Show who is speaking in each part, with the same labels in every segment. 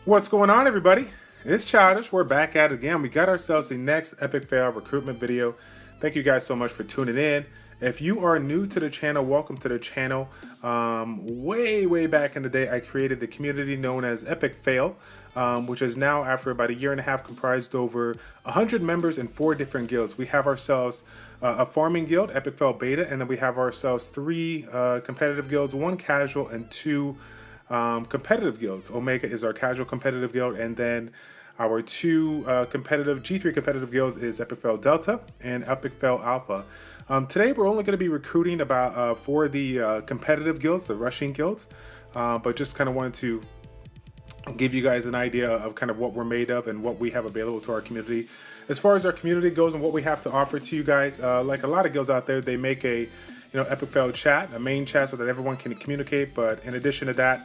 Speaker 1: What's going on, everybody? It's Childish. We're back at it again. We got ourselves the next epic fail recruitment video. Thank you guys so much for tuning in. If you are new to the channel, welcome to the channel. Way back in the day, I created the community known as EpicFail, which is now, after about a year and a half, comprised over 100 members in 4 different guilds. We have ourselves a farming guild, EpicFail.Beta, and then we have ourselves 3 competitive guilds, 1 casual and 2 competitive guilds. Omega is our casual competitive guild, and then our 2 competitive G3 competitive guilds is EpicFail.Delta and EpicFail.Alpha. Today we're only going to be recruiting about for the competitive guilds, the rushing guilds, but just kind of wanted to give you guys an idea of kind of what we're made of and what we have available to our community. As far as our community goes and what we have to offer to you guys, like a lot of guilds out there, they make a EpicFail chat, a main chat, so that everyone can communicate. But in addition to that,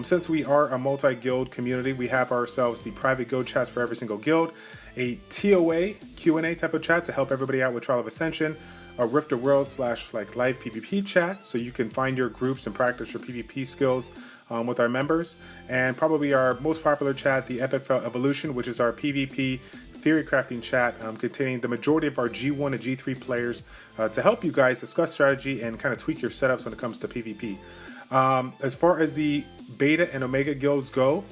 Speaker 1: since we are a multi-guild community, we have ourselves the private guild chats for every single guild, a ToA QNA type of chat to help everybody out with Trial of Ascension, a Rift of Worlds / like live PvP chat, so you can find your groups and practice your PvP skills with our members, and probably our most popular chat, the EpicFail Evolution, which is our PvP Theorycrafting chat, containing the majority of our G1 and G3 players to help you guys discuss strategy and kind of tweak your setups when it comes to PvP. As far as the Beta and Omega guilds go,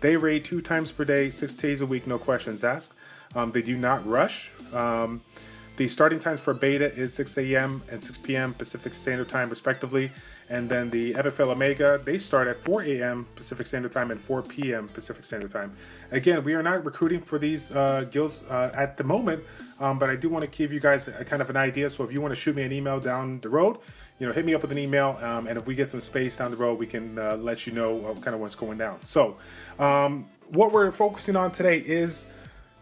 Speaker 1: they raid 2 times per day, 6 days a week, no questions asked. They do not rush. The starting times for Beta is 6 a.m. and 6 p.m. Pacific Standard Time, respectively. And then the EpicFail.Omega, they start at 4 a.m. Pacific Standard Time and 4 p.m. Pacific Standard Time. Again, we are not recruiting for these guilds at the moment, but I do want to give you guys a kind of an idea. So if you want to shoot me an email down the road, hit me up with an email, and if we get some space down the road, we can let you know kind of what's going down. So what we're focusing on today is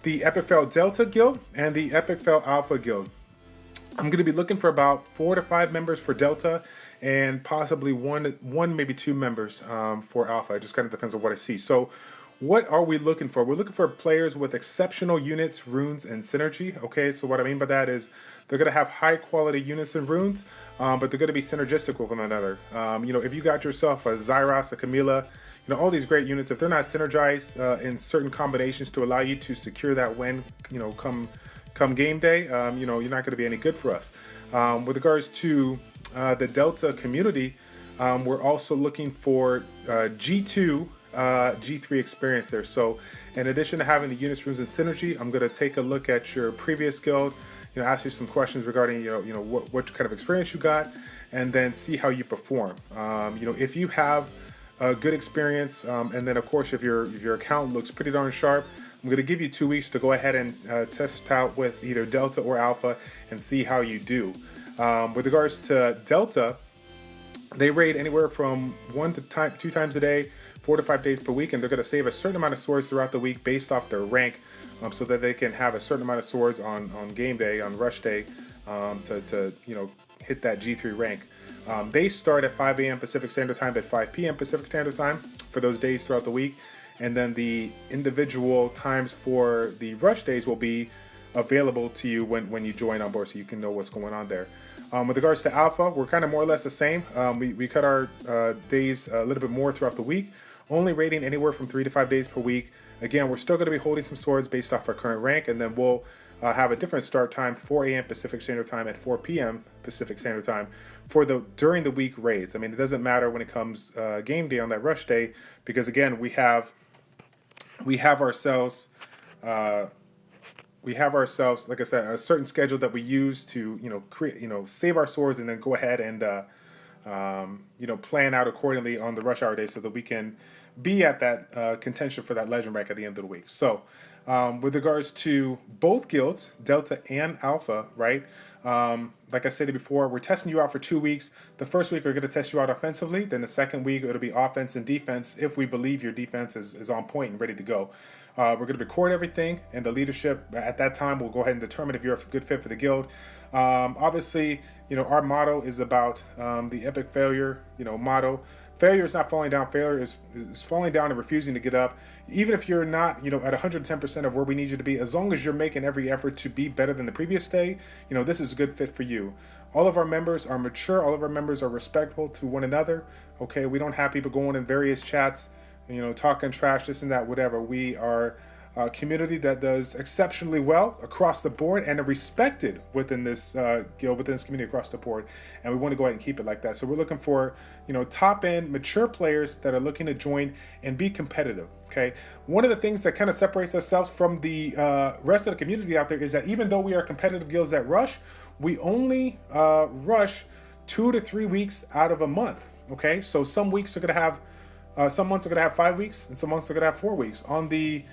Speaker 1: the EpicFail.Delta guild and the EpicFail.Alpha guild. I'm going to be looking for about 4 to 5 members for Delta and possibly one maybe 2 members for Alpha. It just kind of depends on what I see. So what are we looking for? We're looking for players with exceptional units, runes, and synergy. Okay, so what I mean by that is they're going to have high quality units and runes, but they're going to be synergistic with one another. If you got yourself a Zyros, a Camilla, all these great units, if they're not synergized in certain combinations to allow you to secure that win, come game day, you're not going to be any good for us. With regards to the Delta community, we're also looking for G2, G3 experience there. So in addition to having the units, runes, and synergy, I'm going to take a look at your previous guild, ask you some questions regarding, what kind of experience you got, and then see how you perform. If you have a good experience, and then of course if your account looks pretty darn sharp, I'm going to give you 2 weeks to go ahead and test out with either Delta or Alpha and see how you do. With regards to Delta, they raid anywhere from 1 to 2 times a day, 4 to 5 days per week, and they're going to save a certain amount of swords throughout the week based off their rank, so that they can have a certain amount of swords on game day, on rush day, to hit that G3 rank. They start at 5 a.m. Pacific Standard Time at 5 p.m. Pacific Standard Time for those days throughout the week, and then the individual times for the rush days will be available to you when you join on board, so you can know what's going on there. With regards to Alpha, we're kind of more or less the same. We cut our days a little bit more throughout the week, only rating anywhere from 3 to 5 days per week. Again, we're still going to be holding some swords based off our current rank, and then we'll have a different start time, 4 a.m. Pacific Standard Time and 4 p.m. Pacific Standard Time for during the week raids. I mean, it doesn't matter when it comes game day on that rush day, because again, we have ourselves, like I said, a certain schedule that we use to create, save our swords, and then go ahead and plan out accordingly on the rush hour day so that we can be at that contention for that legend rank at the end of the week. So with regards to both guilds, Delta and Alpha, right? Like I said before, we're testing you out for 2 weeks. The first week we're going to test you out offensively. Then the second week it'll be offense and defense if we believe your defense is on point and ready to go. We're going to record everything, and the leadership at that time will go ahead and determine if you're a good fit for the guild. Obviously, our motto is about the epic failure, motto. Failure is not falling down. Failure is falling down and refusing to get up. Even if you're not, at 110% of where we need you to be, as long as you're making every effort to be better than the previous day, this is a good fit for you. All of our members are mature. All of our members are respectful to one another. Okay, we don't have people going in various chats talking trash, this and that, whatever. We are a community that does exceptionally well across the board and are respected within this guild, within this community across the board. And we want to go ahead and keep it like that. So we're looking for, top end, mature players that are looking to join and be competitive. Okay. One of the things that kind of separates ourselves from the rest of the community out there is that even though we are competitive guilds that rush, we only rush 2 to 3 weeks out of a month. Okay. So some weeks are going to have, some months are going to have 5 weeks and some months are going to have 4 weeks. On the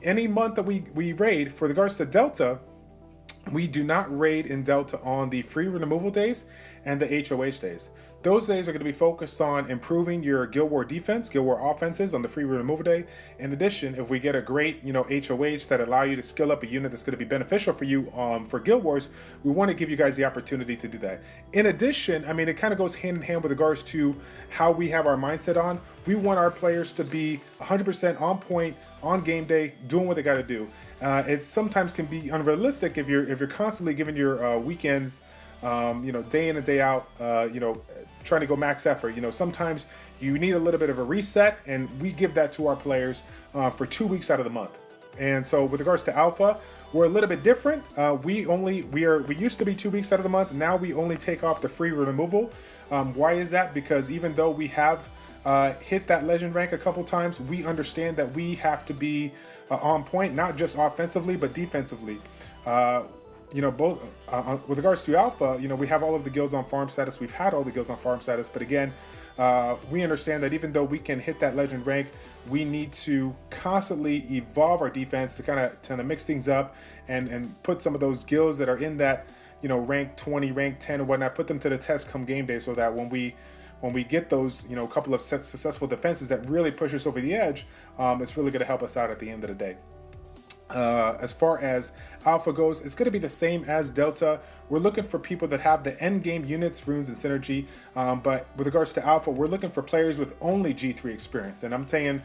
Speaker 1: any month that we raid, for regards to Delta, we do not raid in Delta on the free removal days and the HOH days. Those days are going to be focused on improving your Guild War defense, Guild War offenses on the free removal day. In addition, if we get a great, HOH that allow you to skill up a unit that's going to be beneficial for you for Guild Wars, we want to give you guys the opportunity to do that. In addition, I mean, it kind of goes hand in hand with regards to how we have our mindset on. We want our players to be 100% on point on game day, doing what they got to do. It sometimes can be unrealistic if you're constantly giving your weekends, day in and day out, trying to go max effort. Sometimes you need a little bit of a reset, and we give that to our players for 2 weeks out of the month. And so with regards to Alpha, we're a little bit different. We used to be 2 weeks out of the month. Now we only take off the free removal. Why is that? Because even though we have hit that legend rank a couple times, we understand that we have to be on point, not just offensively but defensively. Both with regards to Alpha, we have all of the guilds on farm status. We've had all the guilds on farm status, but again, we understand that even though we can hit that legend rank, we need to constantly evolve our defense to kind of mix things up and put some of those guilds that are in that rank 20, rank 10 or whatnot, put them to the test come game day, so that when we get those couple of successful defenses that really push us over the edge, it's really going to help us out at the end of the day. As far as Alpha goes, it's going to be the same as Delta. We're looking for people that have the end game units, runes, and synergy. But with regards to Alpha, we're looking for players with only G3 experience. And I'm saying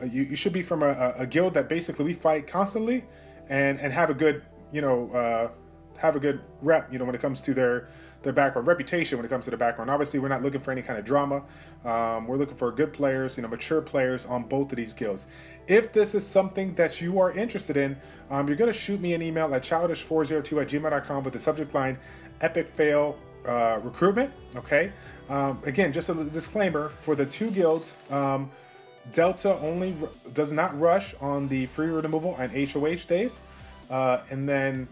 Speaker 1: you should be from a guild that basically we fight constantly and have a good, have a good rep, when it comes to their background, reputation when it comes to their background. Obviously, we're not looking for any kind of drama. We're looking for good players, mature players on both of these guilds. If this is something that you are interested in, you're going to shoot me an email at ChildishPlays402@gmail.com with the subject line EpicFail Recruitment. Okay. Again, just a disclaimer for the two guilds. Delta only does not rush on the free removal and HOH days, and then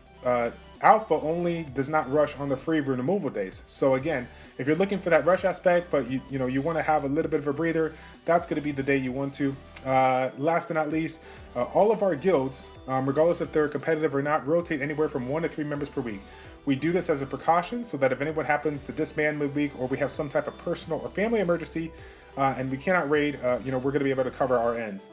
Speaker 1: Alpha only does not rush on the free removal days. So again, if you're looking for that rush aspect, but you want to have a little bit of a breather, that's going to be the day you want to. Last but not least, all of our guilds, regardless if they're competitive or not, rotate anywhere from 1 to 3 members per week. We do this as a precaution so that if anyone happens to disband midweek, or we have some type of personal or family emergency, and we cannot raid, we're going to be able to cover our ends.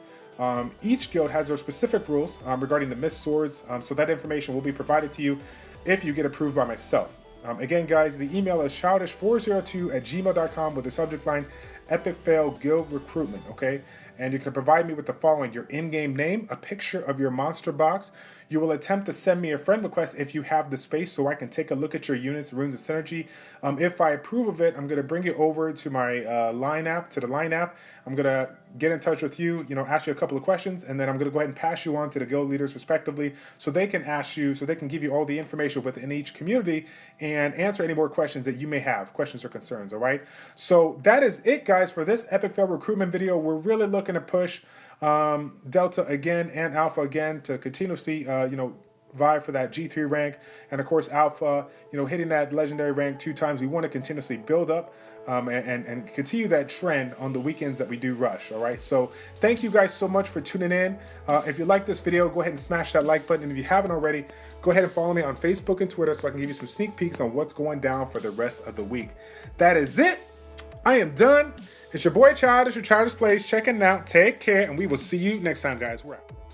Speaker 1: Each guild has their specific rules regarding the missed swords, so that information will be provided to you if you get approved by myself. Again, guys, the email is ChildishPlays402@gmail.com with the subject line EpicFail Guild Recruitment, okay? And you can provide me with the following: your in-game name, a picture of your monster box. You will attempt to send me a friend request if you have the space, so I can take a look at your units, runes, and synergy. If I approve of it, I'm going to bring it over to my line app, to the line app. I'm going to get in touch with you, ask you a couple of questions, and then I'm going to go ahead and pass you on to the guild leaders respectively, so they can ask you, so they can give you all the information within each community and answer any more questions that you may have, questions or concerns, all right? So that is it, guys, for this EpicFail recruitment video. We're really looking to push Delta again and Alpha again to continuously, vie for that G3 rank, and of course Alpha, hitting that legendary rank 2 times. We want to continuously build up and continue that trend on the weekends that we do rush. All right, so thank you guys so much for tuning in. If you like this video, go ahead and smash that like button, and if you haven't already, go ahead and follow me on Facebook and Twitter so I can give you some sneak peeks on what's going down for the rest of the week. That is it. I am done. It's your boy Childish, your Childish Plays, checking out. Take care, and we will see you next time, guys. We're out.